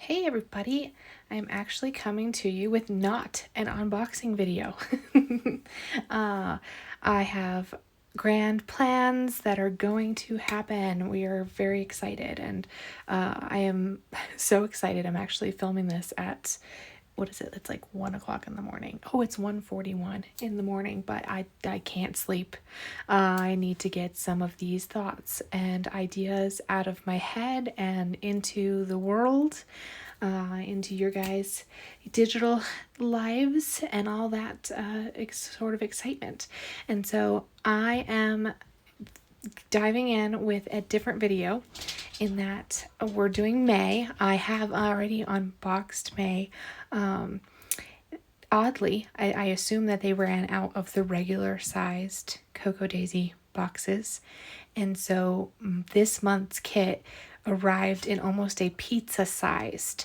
Hey everybody, I'm actually coming to you with not an unboxing video. I have grand plans that are going to happen. We are very excited, and I am so excited. I'm actually filming this at, what is it? It's like 1 o'clock in the morning. Oh, it's 1:41 in the morning, but I can't sleep. I need to get some of these thoughts and ideas out of my head and into the world, into your guys' digital lives and all that sort of excitement. And so I am diving in with a different video in that we're doing May. I have already unboxed May. Oddly, I assume that they ran out of the regular sized CocoaDaisy boxes. And so this month's kit arrived in almost a pizza sized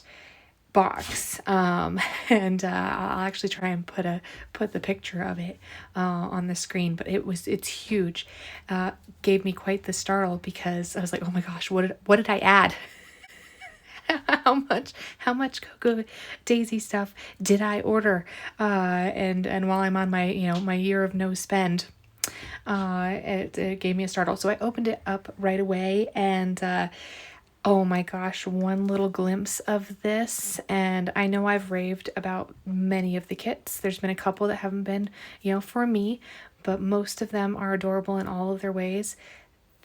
box, and I'll actually try and put the picture of it on the screen, but it's huge. Gave me quite the startle because I was like, oh my gosh, what did I add? how much CocoaDaisy stuff did I order? And while I'm on my my year of no spend, it gave me a startle. So I opened it up right away, and oh my gosh, one little glimpse of this, and I know I've raved about many of the kits. There's been a couple that haven't been, for me, but most of them are adorable in all of their ways.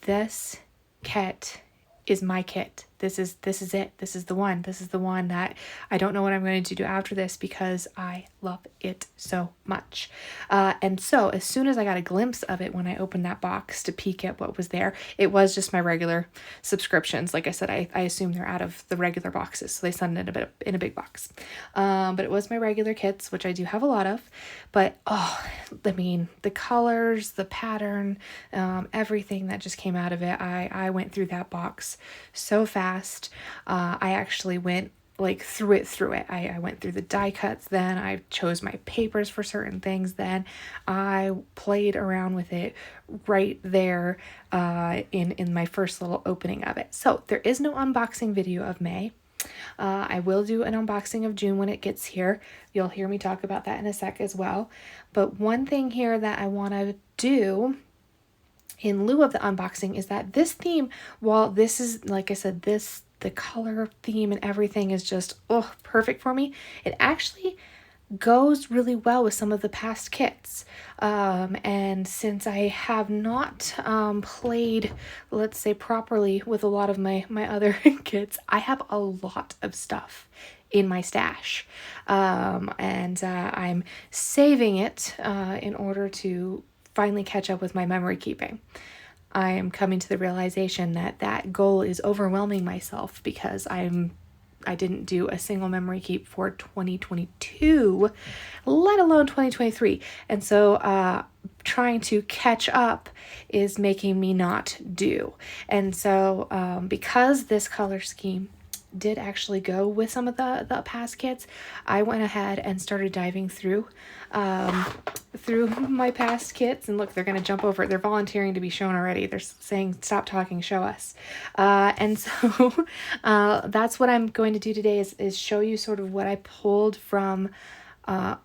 This kit is my kit. This is it. This is the one. This is the one that I don't know what I'm going to do after this because I love it so much. And so as soon as I got a glimpse of it when I opened that box to peek at what was there, it was just my regular subscriptions. Like I said, I assume they're out of the regular boxes, so they send it in a big box. But it was my regular kits, which I do have a lot of. But I mean, the colors, the pattern, everything that just came out of it, I went through that box so fast. I actually went like through it. I went through the die cuts, then I chose my papers for certain things, then I played around with it right there in my first little opening of it. So there is no unboxing video of May. I will do an unboxing of June when it gets here. You'll hear me talk about that in a sec as well. But one thing here that I want to do in lieu of the unboxing is that this theme, while this is, like I said, the color theme and everything is just perfect for me, it actually goes really well with some of the past kits. And since I have not played, let's say, properly with a lot of my other kits, I have a lot of stuff in my stash, and I'm saving it in order to finally catch up with my memory keeping. I am coming to the realization that goal is overwhelming myself because I didn't do a single memory keep for 2022, let alone 2023. And so trying to catch up is making me not do. And so because this color scheme did actually go with some of the past kits, I went ahead and started diving through my past kits. And look, they're going to jump over it. They're volunteering to be shown already. They're saying, stop talking, show us. And so that's what I'm going to do today is show you sort of what I pulled from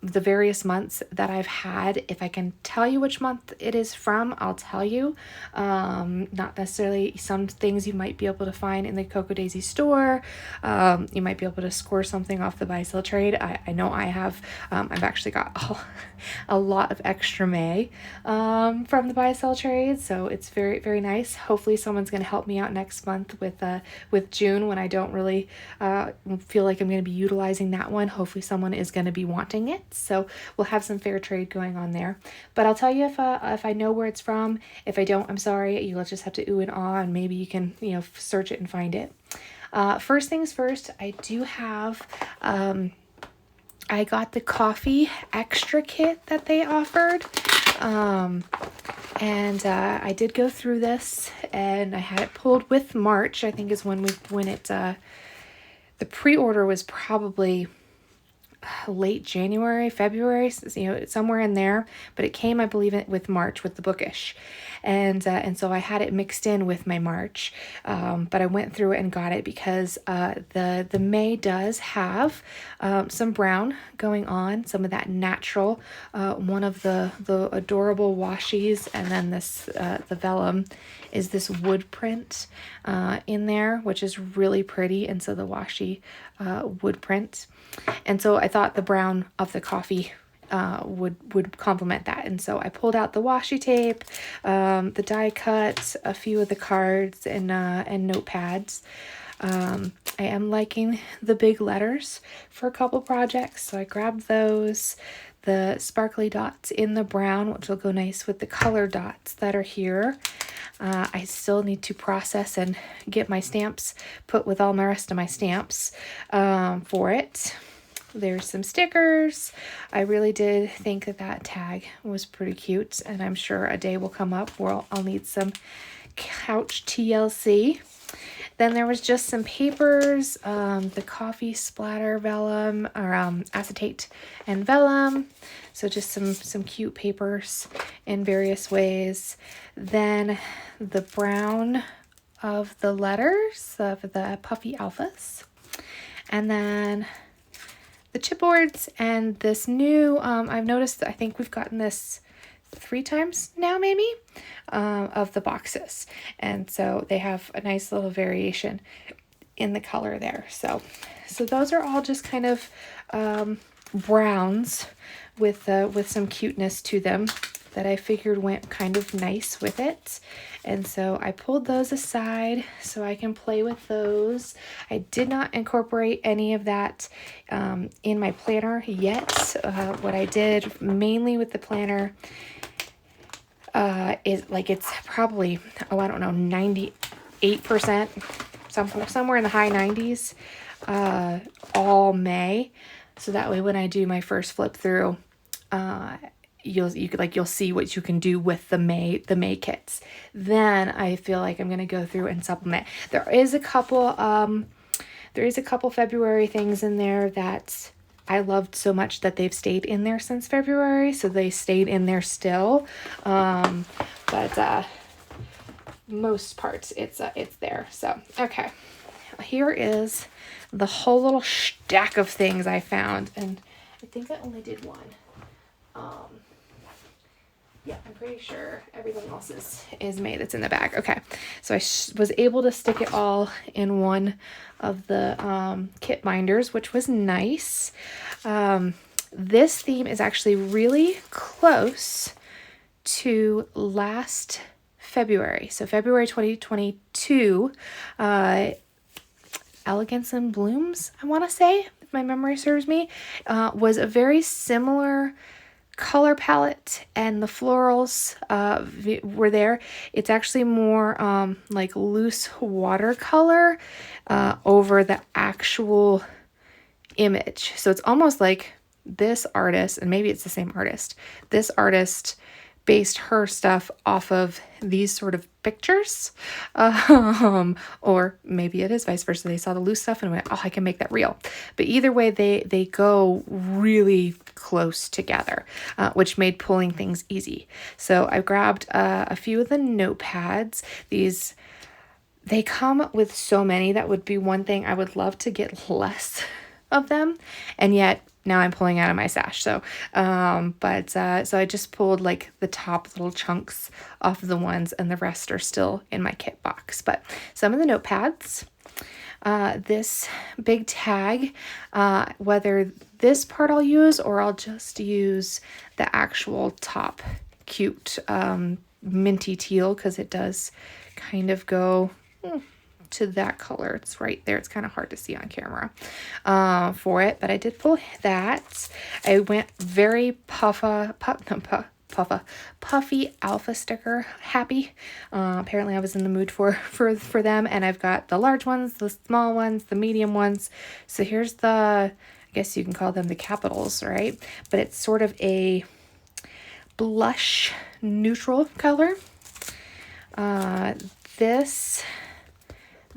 the various months that I've had. If I can tell you which month it is from, I'll tell you. Not necessarily some things you might be able to find in the CocoaDaisy store. You might be able to score something off the buy sell trade. I know I have. I've actually got a lot of extra May from the buy sell trade, so it's very, very nice. Hopefully someone's going to help me out next month with June when I don't really feel like I'm going to be utilizing that one. Hopefully someone is going to be wanting it, so we'll have some fair trade going on there. But I'll tell you if I know where it's from. If I don't, I'm sorry. You'll just have to ooh and ah, and maybe you can search it and find it. First things first, I do have I got the coffee extra kit that they offered. And I did go through this, and I had it pulled with March, I think is when the pre-order was probably late January, February, somewhere in there, but it came, I believe, with March with the bookish. and so I had it mixed in with my March, but I went through and got it because the May does have some brown going on, some of that natural, one of the adorable washies, and then this the vellum is this wood print in there, which is really pretty, and so the washi wood print, and so I thought the brown of the coffee would complement that. And so I pulled out the washi tape, the die cut, a few of the cards, and notepads. I am liking the big letters for a couple projects, so I grabbed those. The sparkly dots in the brown, which will go nice with the color dots that are here. I still need to process and get my stamps put with all my rest of my stamps for it. There's some stickers. I really did think that tag was pretty cute, and I'm sure a day will come up where I'll need some couch TLC. Then there was just some papers, the coffee splatter vellum, or acetate and vellum. So just some cute papers in various ways. Then the brown of the letters of the puffy alphas. And then the chipboards and this new, I've noticed, I think we've gotten this 3 times now maybe, of the boxes. And so they have a nice little variation in the color there. So those are all just kind of browns with some cuteness to them that I figured went kind of nice with it. And so I pulled those aside so I can play with those. I did not incorporate any of that in my planner yet. What I did mainly with the planner is like, it's probably, I don't know, 98%, somewhere in the high 90s, all May. So that way when I do my first flip through, you'll see what you can do with the May kits. Then I feel like I'm gonna go through and supplement. There is a couple February things in there that I loved so much that they've stayed in there since February, so they stayed in there still. But most parts it's there. So okay, here is the whole little stack of things I found, and I think I only did one. Yeah, I'm pretty sure everything else is made. It's in the bag. Okay, so I was able to stick it all in one of the kit binders, which was nice. This theme is actually really close to last February. So February 2022, Elegance and Blooms, I want to say, if my memory serves me, was a very similar color palette, and the florals were there. It's actually more like loose watercolor over the actual image. So it's almost like this artist, and maybe it's the same artist, this artist based her stuff off of these sort of pictures, or maybe it is vice versa. They saw the loose stuff and went, oh, I can make that real. But either way, they go really close together, which made pulling things easy. So I grabbed a few of the notepads. They come with so many. That would be one thing I would love to get less of them, and yet now I'm pulling out of my stash. So, so I just pulled like the top little chunks off of the ones, and the rest are still in my kit box. But some of the notepads, this big tag, whether this part I'll use or I'll just use the actual top cute minty teal, because it does kind of go to that color. It's right there. It's kind of hard to see on camera for it, but I did pull that. I went very puffy alpha sticker happy. Apparently I was in the mood for them, and I've got the large ones, the small ones, the medium ones. So here's the, I guess you can call them the capitals, right? But it's sort of a blush neutral color.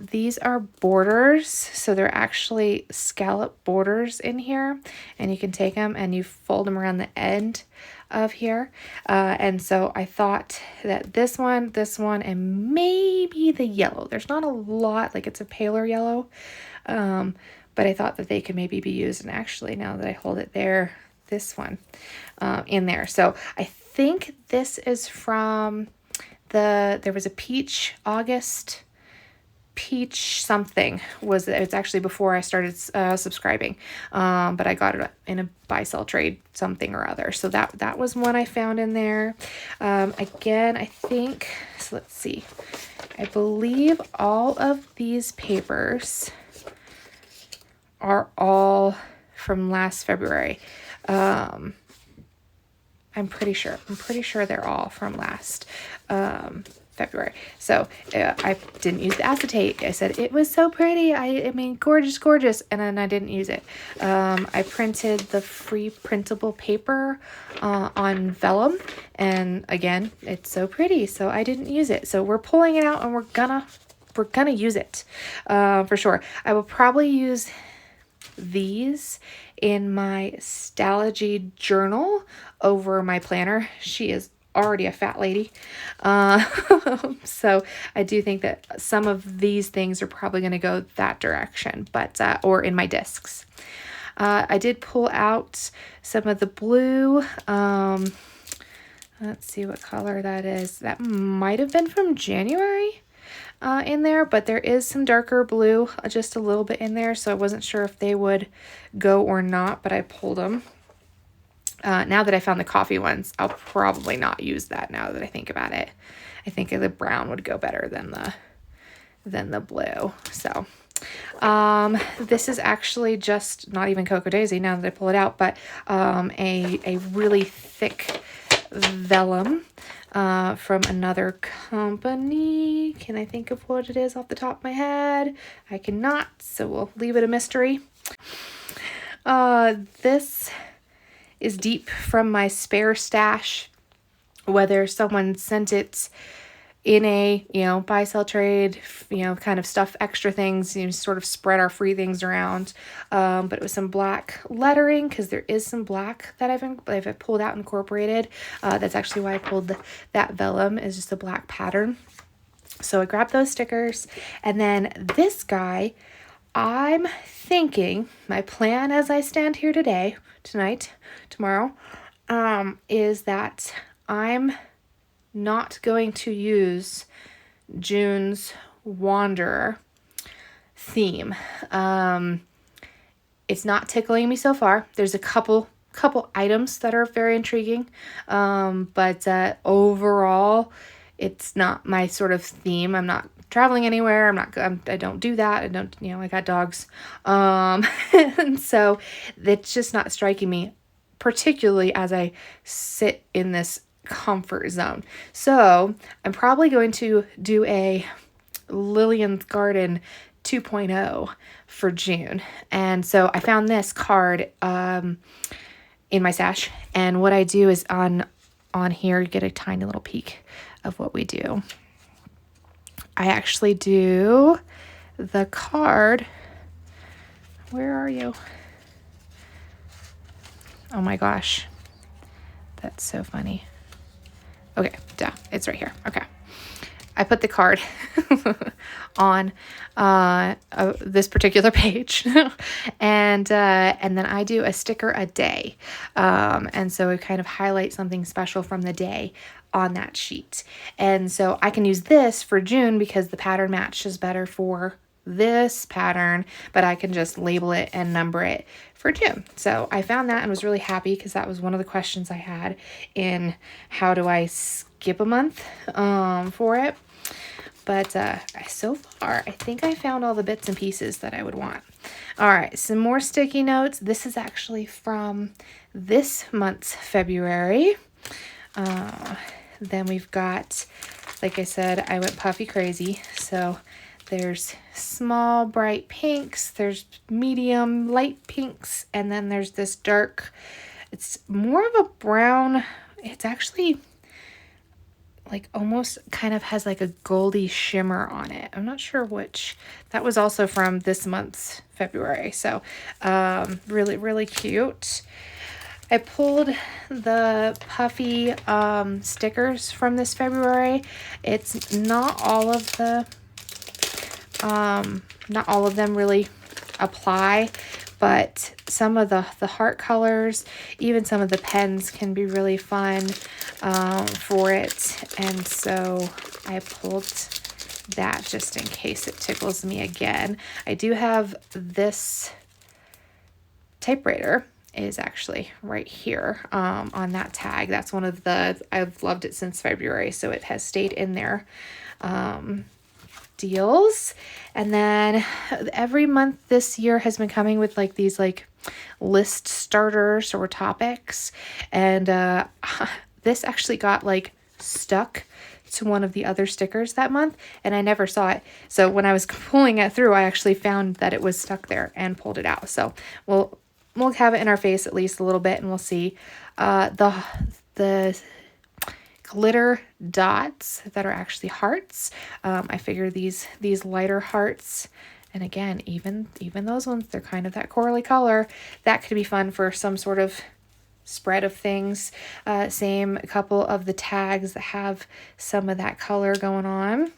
These are borders, so they're actually scallop borders in here, and you can take them and you fold them around the end of here. And so I thought that this one, and maybe the yellow. There's not a lot, like it's a paler yellow. But I thought that they could maybe be used. And actually, now that I hold it there, this one in there. So I think this is from there was a peach August peach something it's actually before I started subscribing, but I got it in a buy sell trade something or other. So that was one I found in there. Again, I think, so let's see, I believe all of these papers are all from last February. I'm pretty sure they're all from last February. So I didn't use the acetate. I said it was so pretty. I mean, gorgeous. And then I didn't use it. I printed the free printable paper on vellum. And again, it's so pretty. So I didn't use it. So we're pulling it out and we're gonna use it for sure. I will probably use these in my Stalogy journal over my planner. She is already a fat lady. So I do think that some of these things are probably going to go that direction, but or in my discs. I did pull out some of the blue. Let's see what color that is. That might have been from January in there, but there is some darker blue, just a little bit in there, so I wasn't sure if they would go or not, but I pulled them. Now that I found the coffee ones, I'll probably not use that now that I think about it. I think the brown would go better than the blue. So this is actually just not even CocoaDaisy now that I pull it out, but a really thick vellum from another company. Can I think of what it is off the top of my head? I cannot, so we'll leave it a mystery. This is deep from my spare stash, whether someone sent it in a, buy, sell, trade, kind of stuff extra things, sort of spread our free things around. But it was some black lettering, because there is some black that I've pulled out and incorporated. That's actually why I pulled that vellum, is just a black pattern. So I grabbed those stickers, and then this guy, I'm thinking my plan as I stand here tomorrow, is that I'm not going to use June's Wanderer theme. It's not tickling me so far. There's a couple items that are very intriguing, but overall, it's not my sort of theme. I'm not traveling anywhere. I don't do that. I don't, I got dogs. And so it's just not striking me, particularly as I sit in this comfort zone. So I'm probably going to do a Lillian's Garden 2.0 for June. And so I found this card in my stash. And what I do is on here, you get a tiny little peek of what we do. I actually do the card. Where are you? Oh my gosh. That's so funny. Okay, duh, it's right here. Okay. I put the card on this particular page, and then I do a sticker a day, and so I kind of highlight something special from the day on that sheet. And so I can use this for June because the pattern matches better for this pattern, but I can just label it and number it for June. So I found that and was really happy because that was one of the questions I had in how do I skip a month for it. But so far, I think I found all the bits and pieces that I would want. All right, some more sticky notes. This is actually from this month's February. Then we've got, like I said, I went puffy crazy. So there's small bright pinks, there's medium light pinks, and then there's this dark, it's more of a brown, it's actually like almost kind of has like a goldy shimmer on it. I'm not sure which. That was also from this month's February. So really, really cute. I pulled the puffy stickers from this February. It's not all of them really apply, but some of the heart colors, even some of the pens can be really fun for it. And so I pulled that just in case it tickles me again. I do have this typewriter is actually right here on that tag. That's one of the, I've loved it since February, so it has stayed in there. Deals. And then every month this year has been coming with like these like list starters or topics, and this actually got like stuck to one of the other stickers that month, and I never saw it. So when I was pulling it through, I actually found that it was stuck there and pulled it out. So we'll have it in our face at least a little bit, and we'll see. The glitter dots that are actually hearts. I figure these lighter hearts, and again, even those ones, they're kind of that corally color. That could be fun for some sort of spread of things. Same, a couple of the tags that have some of that color going on.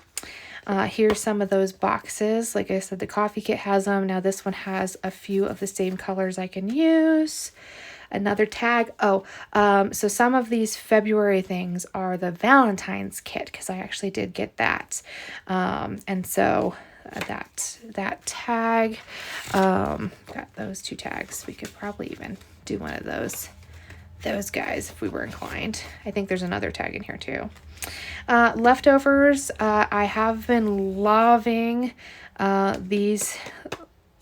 Here's some of those boxes. Like I said, the coffee kit has them. Now this one has a few of the same colors I can use. Another tag. So some of these February things are the Valentine's kit, because I actually did get that. And so that tag, got those two tags. We could probably even do one of those guys if we were inclined. I think there's another tag in here too. Leftovers. I have been loving these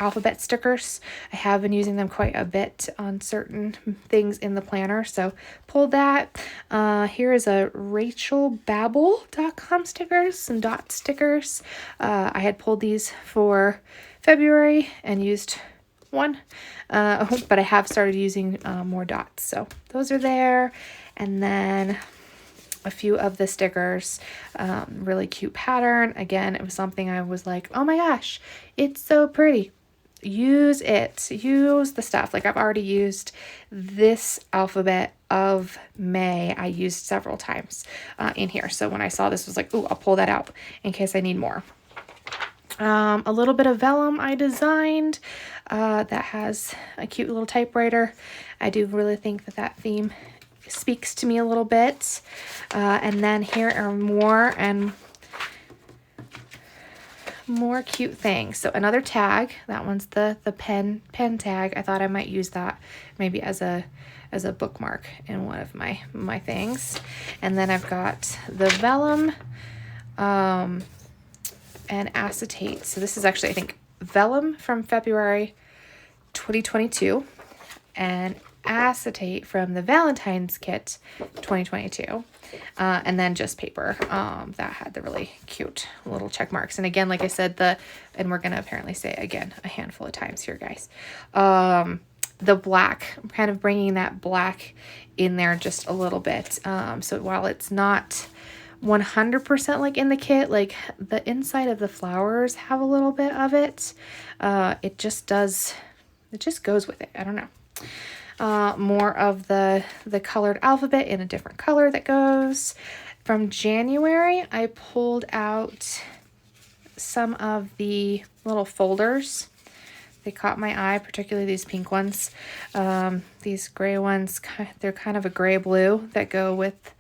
alphabet stickers. I have been using them quite a bit on certain things in the planner, so pulled that. Here is a rachelbabble.com stickers, some dot stickers. I had pulled these for February and used one, but I have started using more dots, so those are there. And then a few of the stickers, really cute pattern. Again, it was something I was like, oh my gosh, it's so pretty. Use it. Use the stuff. Like I've already used this alphabet of May. I used several times in here. So when I saw this, I was like, ooh, I'll pull that out in case I need more. A little bit of vellum I designed that has a cute little typewriter. I do really think that theme speaks to me a little bit. And then here are more cute things. So another tag, that one's the pen tag. I thought I might use that maybe as a bookmark in one of my things. And then I've got the vellum and acetate. So this is actually, I think, vellum from February 2022 and acetate from the Valentine's kit 2022, and then just paper that had the really cute little check marks. And again, like I said, and we're gonna apparently say it again a handful of times here, guys, the black, I'm kind of bringing that black in there just a little bit. So while it's not 100% like in the kit, like the inside of the flowers have a little bit of it, it just goes with it. I don't know. More of the colored alphabet in a different color that goes. From January, I pulled out some of the little folders. They caught my eye, particularly these pink ones. These gray ones, they're kind of a gray-blue that go with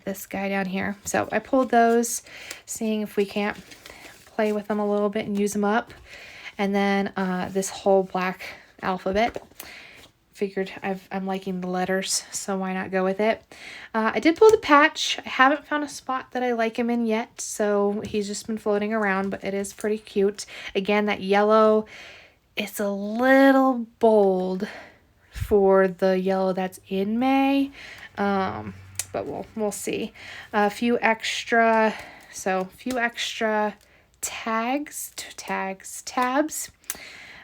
this guy down here. So I pulled those, seeing if we can't play with them a little bit and use them up. And then this whole black alphabet. Figured I'm liking the letters, so why not go with it. I did pull the patch. I haven't found a spot that I like him in yet, so he's just been floating around, but it is pretty cute. Again, that yellow, it's a little bold for the yellow that's in May, but we'll see. A few extra tabs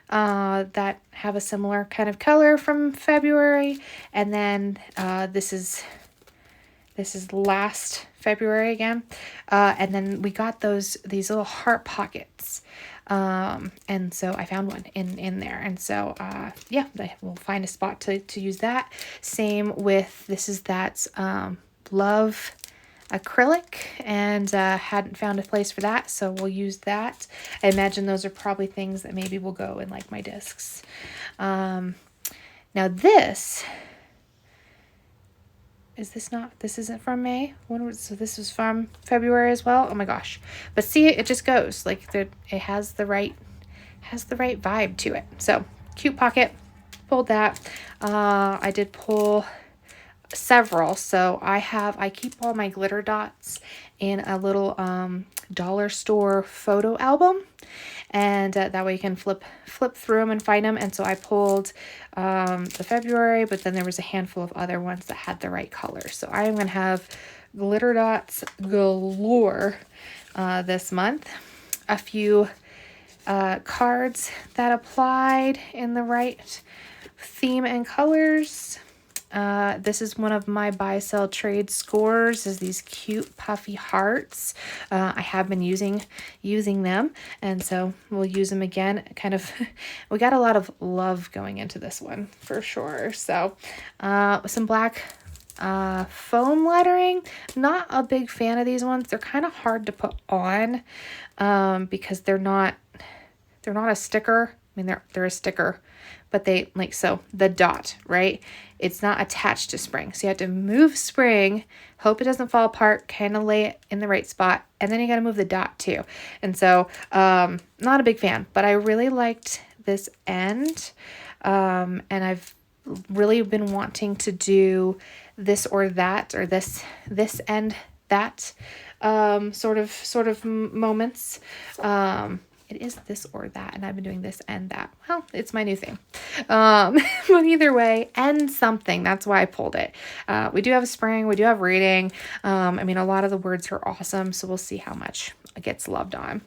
that have a similar kind of color from February. And then this is last February again. And then we got these little heart pockets And so I found one in there. And so, yeah, we'll find a spot to use that. Same with, this is that, Love acrylic, and hadn't found a place for that, so we'll use that. I imagine those are probably things that maybe will go in like my discs. Now this isn't from May. So this was from February as well. Oh my gosh. But see, it just goes like it has the right vibe to it. So cute pocket, pulled that. I did pull several. So I keep all my glitter dots in a little dollar store photo album, and that way you can flip through them and find them. And so I pulled the February, but then there was a handful of other ones that had the right color. So I am going to have glitter dots galore this month. A few cards that applied in the right theme and colors. This is one of my buy sell trade scores, is these cute puffy hearts. I have been using them, and so we'll use them again. Kind of we got a lot of love going into this one for sure. So some black foam lettering. Not a big fan of these ones. They're kind of hard to put on because they're not a sticker. I mean, they're a sticker, but they like, so the dot, right? It's not attached to spring. So you have to move spring, hope it doesn't fall apart, kind of lay it in the right spot. And then you got to move the dot too. And so, not a big fan, but I really liked this end. And I've really been wanting to do this or that, or this and that, sort of moments. It is this or that, and I've been doing this and that. Well, it's my new thing. But either way, and something. That's why I pulled it. We do have spring. We do have reading. I mean, a lot of the words are awesome, so we'll see how much it gets loved on.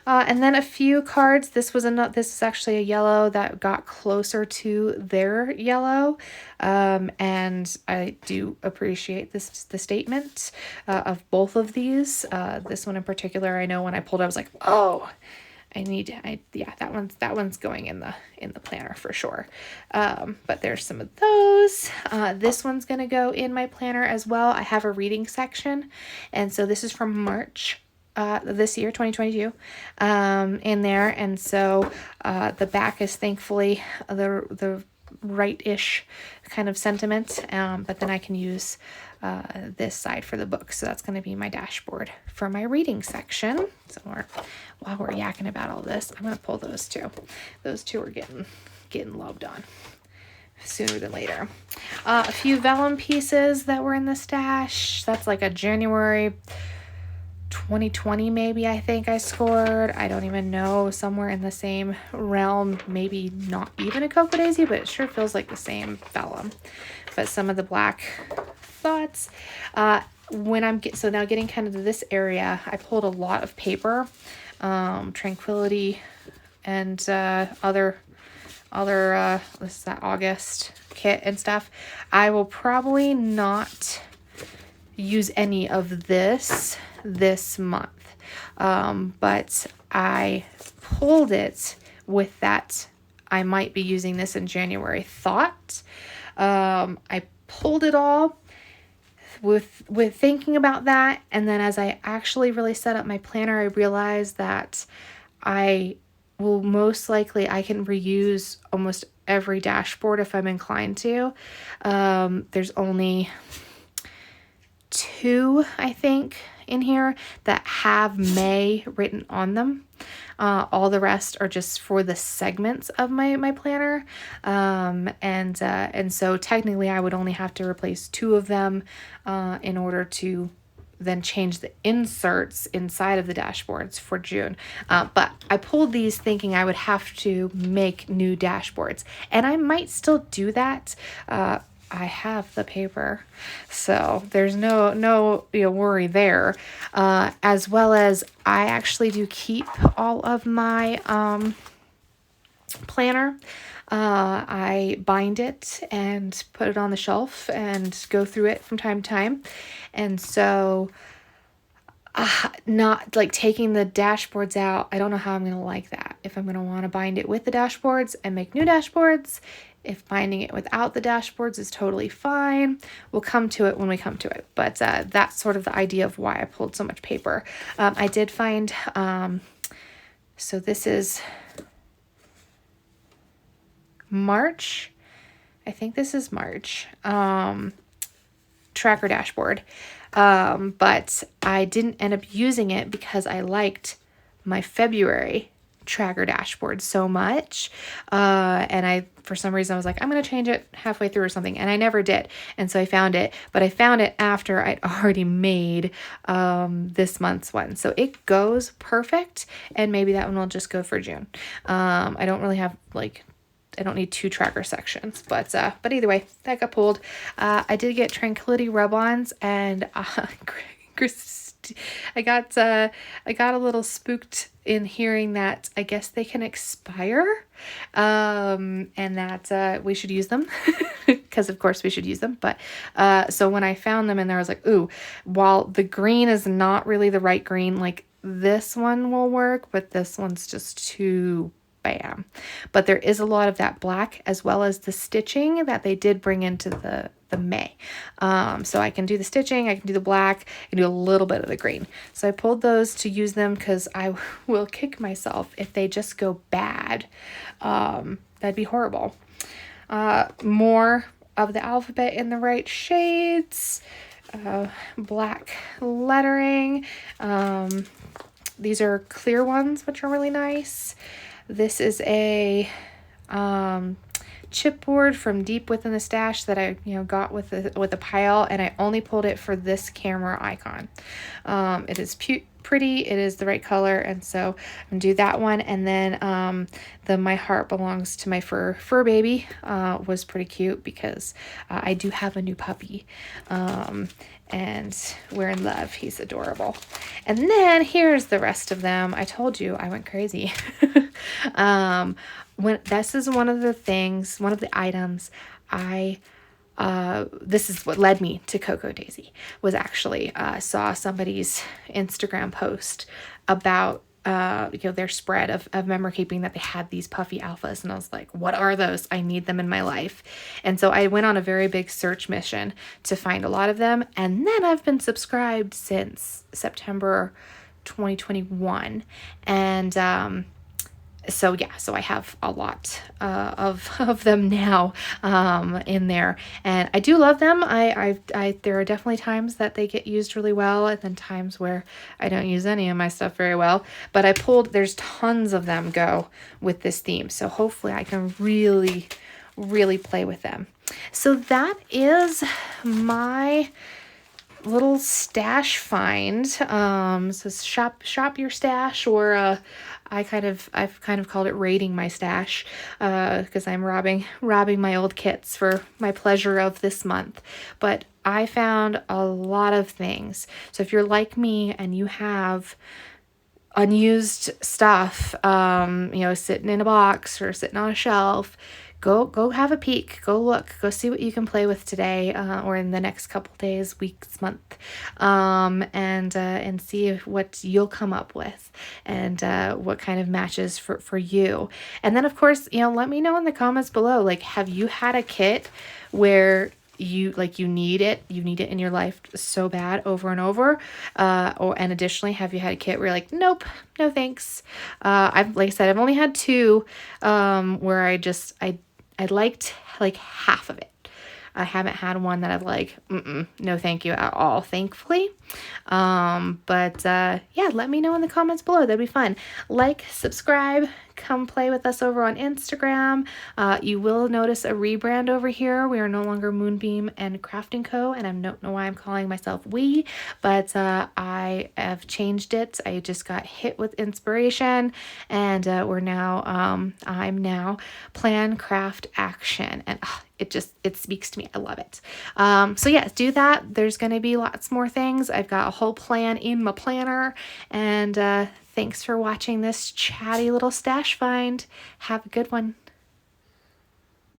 And then a few cards. This is actually a yellow that got closer to their yellow. And I do appreciate the statement of both of these. This one in particular, I know when I pulled it, I was like, oh, that one's going in the planner for sure. But there's some of those. This one's going to go in my planner as well. I have a reading section. And so this is from March this year, 2022, in there. And so the back is thankfully the right-ish kind of sentiment, but then I can use this side for the book. So that's going to be my dashboard for my reading section. So while we're yakking about all this, I'm going to pull those two. Those two are getting loved on sooner than later. A few vellum pieces that were in the stash. That's like a January 2020 maybe, I think I scored. I don't even know, somewhere in the same realm, maybe not even a CocoaDaisy, but it sure feels like the same vellum. But some of the black thoughts. So now getting kind of to this area, I pulled a lot of paper, Tranquility, and other this is that August kit and stuff. I will probably not use any of this month, but I pulled it with that I might be using this in January thought. I pulled it all with thinking about that, and then as I actually really set up my planner, I realized that I will most likely, I can reuse almost every dashboard if I'm inclined to. There's only 2, I think, in here that have May written on them. All the rest are just for the segments of my planner. And so technically I would only have to replace 2 of them in order to then change the inserts inside of the dashboards for June. But I pulled these thinking I would have to make new dashboards, and I might still do that. I have the paper, so there's no worry there. As well as I actually do keep all of my planner. I bind it and put it on the shelf and go through it from time to time. And so not like taking the dashboards out. I don't know how I'm going to like that. If I'm going to want to bind it with the dashboards and make new dashboards, if binding it without the dashboards is totally fine. We'll come to it when we come to it. But that's sort of the idea of why I pulled so much paper. I did find, so this is March. I think this is March. Tracker dashboard. But I didn't end up using it because I liked my February tracker dashboard so much. And for some reason I was like, I'm going to change it halfway through or something. And I never did. And so I found it, but I found it after I'd already made, this month's one. So it goes perfect. And maybe that one will just go for June. I don't really have I don't need 2 tracker sections, but either way, that got pulled. I did get Tranquility rub-ons, and I got a little spooked in hearing that I guess they can expire, and that we should use them because of course we should use them. But so when I found them in there, I was like, ooh, while the green is not really the right green, like this one will work, but this one's just too bam. But there is a lot of that black as well as the stitching that they did bring into the May. So I can do the stitching, I can do the black, I can do a little bit of the green. So I pulled those to use them because I will kick myself if they just go bad. That'd be horrible. More of the alphabet in the right shades. Black lettering. These are clear ones, which are really nice. This is a chipboard from deep within the stash that I got with a pile, and I only pulled it for this camera icon. It is pretty, it is the right color, and so I'm gonna do that one. And then the My Heart Belongs to My Fur Baby was pretty cute because I do have a new puppy. And we're in love. He's adorable. And then here's the rest of them. I told you I went crazy. This is one of the items this is what led me to CocoaDaisy, was actually saw somebody's Instagram post about their spread of memory keeping, that they had these puffy alphas, and I was like, what are those? I need them in my life. And so I went on a very big search mission to find a lot of them, and then I've been subscribed since September 2021, and so I have a lot of them now in there, and I do love them. There are definitely times that they get used really well, and then times where I don't use any of my stuff very well. But there's tons of them go with this theme, so hopefully I can really, really play with them. So that is my little stash find. So shop your stash, or I've kind of called it raiding my stash, because I'm robbing my old kits for my pleasure of this month. But I found a lot of things. So if you're like me and you have unused stuff, sitting in a box or sitting on a shelf, go have a peek, go look, go see what you can play with today, or in the next couple days, weeks, month, and see what you'll come up with, and what kind of matches for you. And then of course, let me know in the comments below, like, have you had a kit where you need it in your life so bad over and over, and additionally, have you had a kit where you're like, nope, no thanks? I've only had 2 where I liked like half of it. I haven't had one that I've like, no thank you at all, thankfully. But yeah, let me know in the comments below. That'd be fun. Like, subscribe, come play with us over on Instagram. You will notice a rebrand over here. We are no longer Moonbeam and Crafting Co. And I don't know why I'm calling myself we, but I have changed it. I just got hit with inspiration, and I'm now Plan.Craft.Action, and it speaks to me. I love it. So yeah, do that. There's going to be lots more things. I've got a whole plan in my planner, and thanks for watching this chatty little stash find. Have a good one.